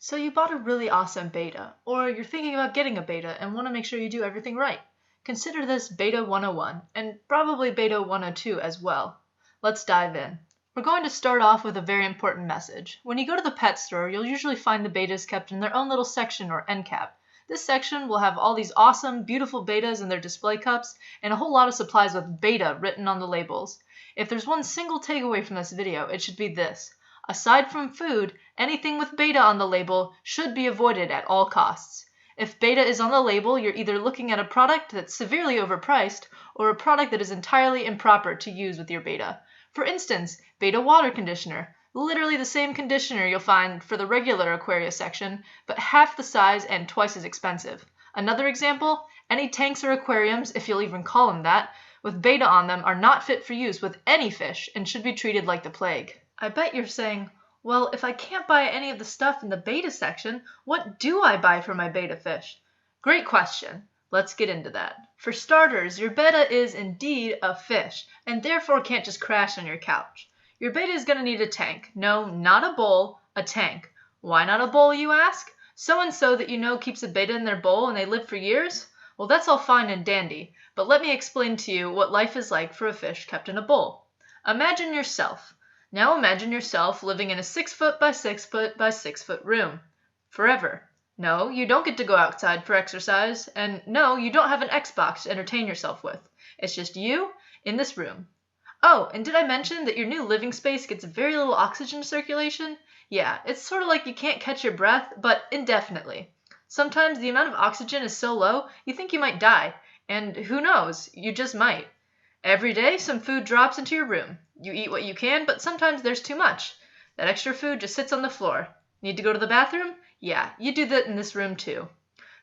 So you bought a really awesome betta, or you're thinking about getting a betta and want to make sure you do everything right. Consider this Betta 101, and probably Betta 102 as well. Let's dive in. We're going to start off with a very important message. When you go to the pet store, you'll usually find the bettas kept in their own little section or end cap. This section will have all these awesome, beautiful bettas in their display cups, and a whole lot of supplies with Betta written on the labels. If there's one single takeaway from this video, it should be this. Aside from food, anything with Betta on the label should be avoided at all costs. If Betta is on the label, you're either looking at a product that's severely overpriced or a product that is entirely improper to use with your Betta. For instance, Betta water conditioner. Literally the same conditioner you'll find for the regular Aquaria section, but half the size and twice as expensive. Another example, any tanks or aquariums, if you'll even call them that, with Betta on them are not fit for use with any fish and should be treated like the plague. I bet you're saying, well, if I can't buy any of the stuff in the Betta section, what do I buy for my Betta fish? Great question. Let's get into that. For starters, your Betta is indeed a fish, and therefore can't just crash on your couch. Your Betta is going to need a tank. No, not a bowl, a tank. Why not a bowl, you ask? So-and-so that you know keeps a Betta in their bowl and they live for years? Well, that's all fine and dandy, but let me explain to you what life is like for a fish kept in a bowl. Imagine yourself. Now imagine yourself living in a 6 foot by 6 foot by 6 foot room. Forever. No, you don't get to go outside for exercise, and no, you don't have an Xbox to entertain yourself with. It's just you in this room. Oh, and did I mention that your new living space gets very little oxygen circulation? Yeah, it's sort of like you can't catch your breath, but indefinitely. Sometimes the amount of oxygen is so low, you think you might die. And who knows, you just might. Every day, some food drops into your room. You eat what you can, but sometimes there's too much. That extra food just sits on the floor. Need to go to the bathroom? Yeah, you do that in this room too.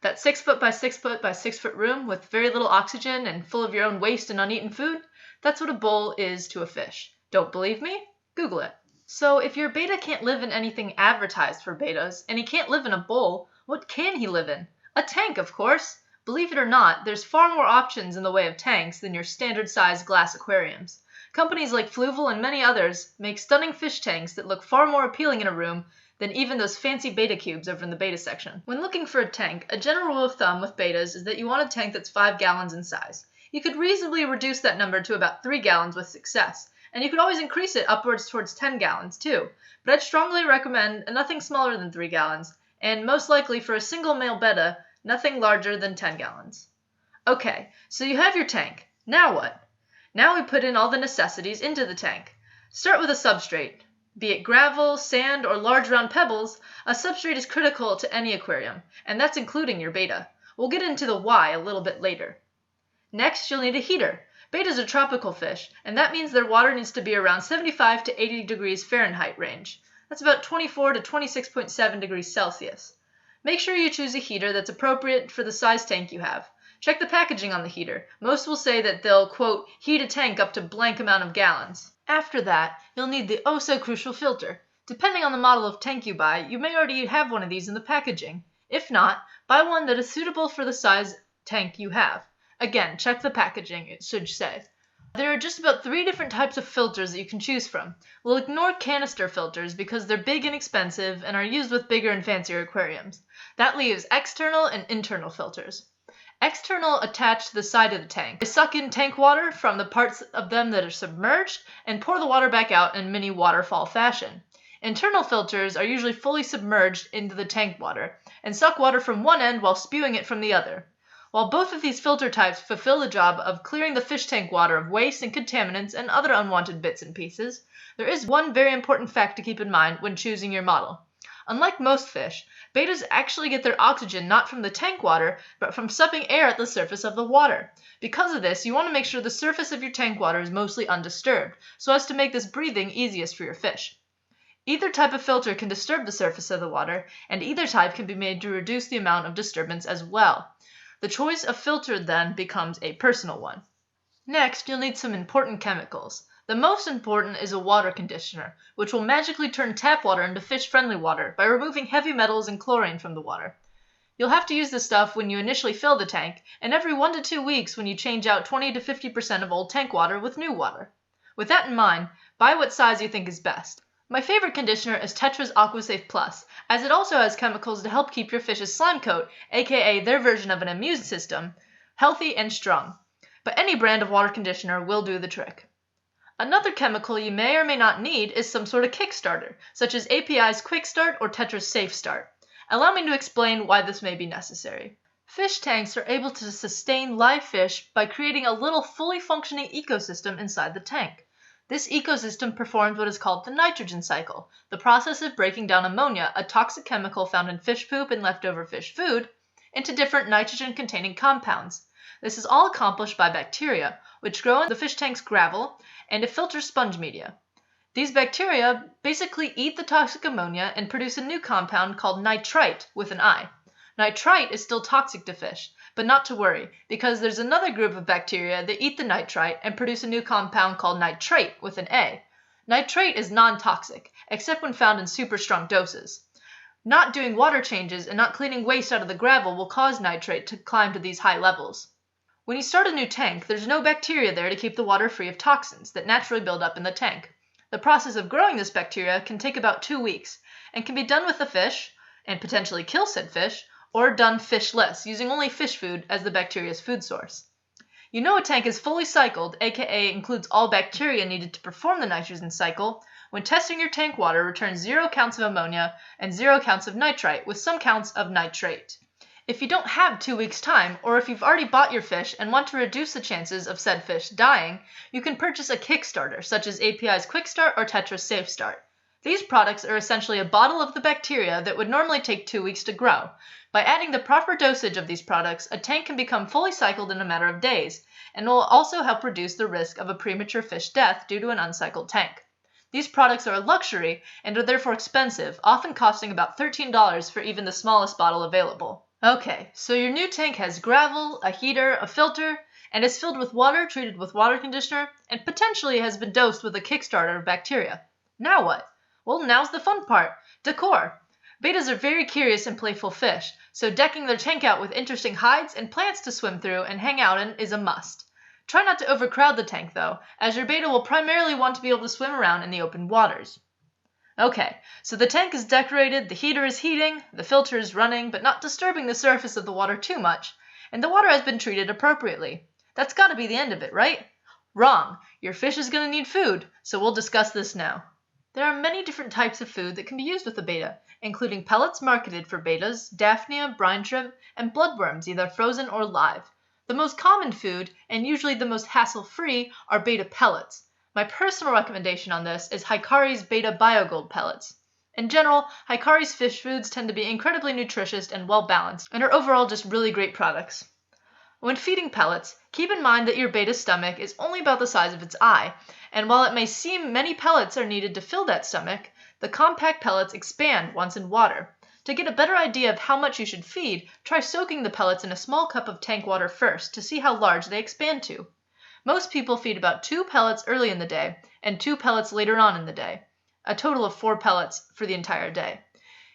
That 6 foot by 6 foot by 6 foot room with very little oxygen and full of your own waste and uneaten food, that's what a bowl is to a fish. Don't believe me? Google it. So if your Betta can't live in anything advertised for bettas, and he can't live in a bowl, what can he live in? A tank, of course. Believe it or not, there's far more options in the way of tanks than your standard-sized glass aquariums. Companies like Fluval and many others make stunning fish tanks that look far more appealing in a room than even those fancy Betta cubes over in the Betta section. When looking for a tank, a general rule of thumb with bettas is that you want a tank that's 5 gallons in size. You could reasonably reduce that number to about 3 gallons with success, and you could always increase it upwards towards 10 gallons too, but I'd strongly recommend nothing smaller than 3 gallons, and most likely for a single male Betta, nothing larger than 10 gallons. Okay, so you have your tank. Now what? Now we put in all the necessities into the tank. Start with a substrate. Be it gravel, sand, or large round pebbles, a substrate is critical to any aquarium, and that's including your Betta. We'll get into the why a little bit later. Next, you'll need a heater. Bettas are tropical fish, and that means their water needs to be around 75 to 80 degrees Fahrenheit range. That's about 24 to 26.7 degrees Celsius. Make sure you choose a heater that's appropriate for the size tank you have. Check the packaging on the heater. Most will say that they'll, quote, heat a tank up to blank amount of gallons. After that, you'll need the oh-so-crucial filter. Depending on the model of tank you buy, you may already have one of these in the packaging. If not, buy one that is suitable for the size tank you have. Again, check the packaging, it should say. There are just about 3 different types of filters that you can choose from. We'll ignore canister filters because they're big and expensive and are used with bigger and fancier aquariums. That leaves external and internal filters. External attach to the side of the tank. They suck in tank water from the parts of them that are submerged and pour the water back out in mini waterfall fashion. Internal filters are usually fully submerged into the tank water and suck water from one end while spewing it from the other. While both of these filter types fulfill the job of clearing the fish tank water of waste and contaminants and other unwanted bits and pieces, there is one very important fact to keep in mind when choosing your model. Unlike most fish, bettas actually get their oxygen not from the tank water, but from sucking air at the surface of the water. Because of this, you want to make sure the surface of your tank water is mostly undisturbed, so as to make this breathing easiest for your fish. Either type of filter can disturb the surface of the water, and either type can be made to reduce the amount of disturbance as well. The choice of filter then becomes a personal one. Next, you'll need some important chemicals. The most important is a water conditioner, which will magically turn tap water into fish-friendly water by removing heavy metals and chlorine from the water. You'll have to use this stuff when you initially fill the tank, and every 1 to 2 weeks when you change out 20 to 50% of old tank water with new water. With that in mind, buy what size you think is best. My favorite conditioner is Tetra's AquaSafe Plus, as it also has chemicals to help keep your fish's slime coat, aka their version of an immune system, healthy and strong. But any brand of water conditioner will do the trick. Another chemical you may or may not need is some sort of kickstarter, such as API's Quick Start or Tetra's Safe Start. Allow me to explain why this may be necessary. Fish tanks are able to sustain live fish by creating a little fully functioning ecosystem inside the tank. This ecosystem performs what is called the nitrogen cycle, the process of breaking down ammonia, a toxic chemical found in fish poop and leftover fish food, into different nitrogen-containing compounds. This is all accomplished by bacteria, which grow in the fish tank's gravel and a filter sponge media. These bacteria basically eat the toxic ammonia and produce a new compound called nitrite with an I. Nitrite is still toxic to fish, but not to worry, because there's another group of bacteria that eat the nitrite and produce a new compound called nitrate with an A. Nitrate is non-toxic, except when found in super strong doses. Not doing water changes and not cleaning waste out of the gravel will cause nitrate to climb to these high levels. When you start a new tank, there's no bacteria there to keep the water free of toxins that naturally build up in the tank. The process of growing this bacteria can take about 2 weeks, and can be done with the fish, and potentially kill said fish, or done fishless, using only fish food as the bacteria's food source. You know a tank is fully cycled, aka includes all bacteria needed to perform the nitrogen cycle, when testing your tank water returns 0 counts of ammonia and 0 counts of nitrite with some counts of nitrate. If you don't have 2 weeks' time, or if you've already bought your fish and want to reduce the chances of said fish dying, you can purchase a kickstarter, such as API's Quick Start or Tetra's Safe Start. These products are essentially a bottle of the bacteria that would normally take 2 weeks to grow. By adding the proper dosage of these products, a tank can become fully cycled in a matter of days, and will also help reduce the risk of a premature fish death due to an uncycled tank. These products are a luxury and are therefore expensive, often costing about $13 for even the smallest bottle available. Okay, so your new tank has gravel, a heater, a filter, and is filled with water treated with water conditioner, and potentially has been dosed with a kickstarter of bacteria. Now what? Well, now's the fun part. Decor. Bettas are very curious and playful fish, so decking their tank out with interesting hides and plants to swim through and hang out in is a must. Try not to overcrowd the tank though, as your betta will primarily want to be able to swim around in the open waters. Okay, so the tank is decorated, the heater is heating, the filter is running but not disturbing the surface of the water too much, and the water has been treated appropriately. That's gotta be the end of it, right? Wrong. Your fish is gonna need food, so we'll discuss this now. There are many different types of food that can be used with a betta, including pellets marketed for bettas, daphnia, brine shrimp, and bloodworms, either frozen or live. The most common food, and usually the most hassle-free, are betta pellets. My personal recommendation on this is Hikari's Betta BioGold pellets. In general, Hikari's fish foods tend to be incredibly nutritious and well-balanced, and are overall just really great products. When feeding pellets, keep in mind that your betta's stomach is only about the size of its eye, and while it may seem many pellets are needed to fill that stomach, the compact pellets expand once in water. To get a better idea of how much you should feed, try soaking the pellets in a small cup of tank water first to see how large they expand to. Most people feed about 2 pellets early in the day and 2 pellets later on in the day, a total of 4 pellets for the entire day.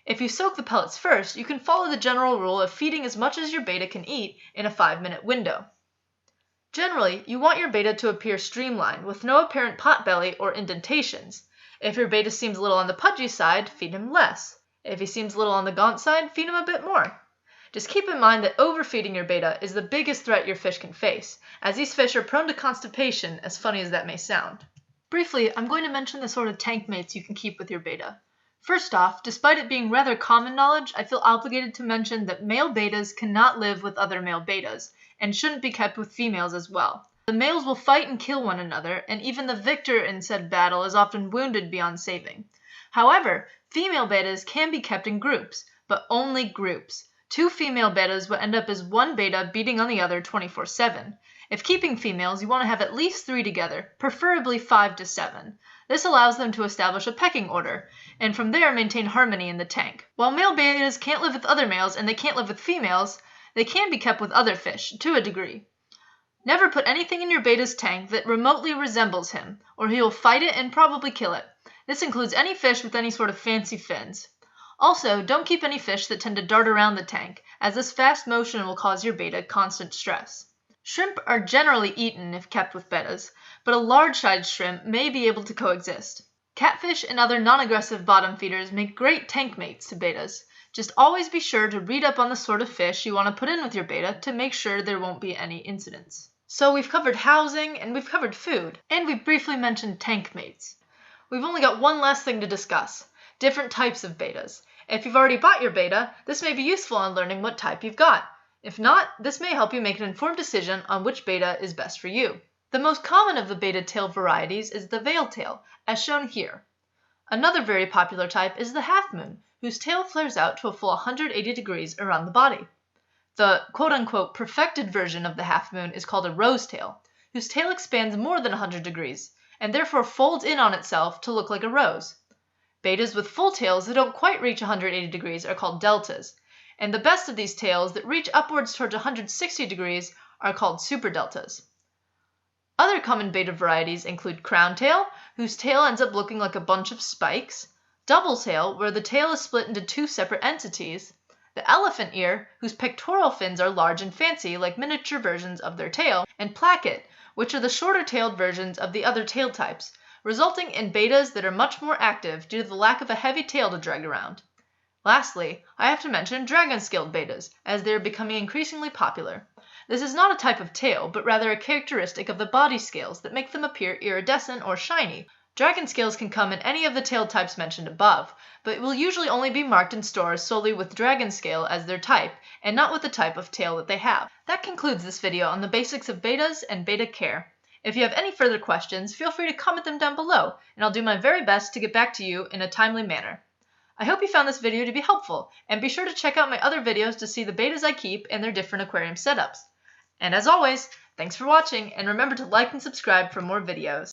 If you soak the pellets first, you can follow the general rule of feeding as much as your betta can eat in a 5-minute window. Generally, you want your betta to appear streamlined, with no apparent potbelly or indentations. If your betta seems a little on the pudgy side, feed him less. If he seems a little on the gaunt side, feed him a bit more. Just keep in mind that overfeeding your betta is the biggest threat your fish can face, as these fish are prone to constipation, as funny as that may sound. Briefly, I'm going to mention the sort of tank mates you can keep with your betta. First off, despite it being rather common knowledge, I feel obligated to mention that male bettas cannot live with other male bettas, and shouldn't be kept with females as well. The males will fight and kill one another, and even the victor in said battle is often wounded beyond saving. However, female bettas can be kept in groups, but only groups. 2 female bettas will end up as one betta beating on the other 24/7. If keeping females, you want to have at least 3 together, preferably 5 to 7. This allows them to establish a pecking order, and from there maintain harmony in the tank. While male bettas can't live with other males and they can't live with females, they can be kept with other fish, to a degree. Never put anything in your betta's tank that remotely resembles him, or he will fight it and probably kill it. This includes any fish with any sort of fancy fins. Also, don't keep any fish that tend to dart around the tank, as this fast motion will cause your betta constant stress. Shrimp are generally eaten if kept with bettas, but a large-sized shrimp may be able to coexist. Catfish and other non-aggressive bottom feeders make great tank mates to bettas. Just always be sure to read up on the sort of fish you want to put in with your betta to make sure there won't be any incidents. So we've covered housing, and we've covered food, and we've briefly mentioned tank mates. We've only got one last thing to discuss: different types of bettas. If you've already bought your betta, this may be useful in learning what type you've got. If not, this may help you make an informed decision on which betta is best for you. The most common of the betta tail varieties is the veil tail, as shown here. Another very popular type is the half moon, whose tail flares out to a full 180 degrees around the body. The quote-unquote perfected version of the half moon is called a rose tail, whose tail expands more than 100 degrees, and therefore folds in on itself to look like a rose. Bettas with full tails that don't quite reach 180 degrees are called deltas, and the best of these tails that reach upwards towards 160 degrees are called super deltas. Other common betta varieties include crown tail, whose tail ends up looking like a bunch of spikes, double tail, where the tail is split into two separate entities, the elephant ear, whose pectoral fins are large and fancy like miniature versions of their tail, and placket, which are the shorter-tailed versions of the other tail types, resulting in bettas that are much more active due to the lack of a heavy tail to drag around. Lastly, I have to mention dragon-scaled bettas, as they are becoming increasingly popular. This is not a type of tail, but rather a characteristic of the body scales that make them appear iridescent or shiny. Dragon scales can come in any of the tail types mentioned above, but will usually only be marked in stores solely with dragon scale as their type, and not with the type of tail that they have. That concludes this video on the basics of bettas and betta care. If you have any further questions, feel free to comment them down below, and I'll do my very best to get back to you in a timely manner. I hope you found this video to be helpful, and be sure to check out my other videos to see the bettas I keep and their different aquarium setups. And as always, thanks for watching, and remember to like and subscribe for more videos.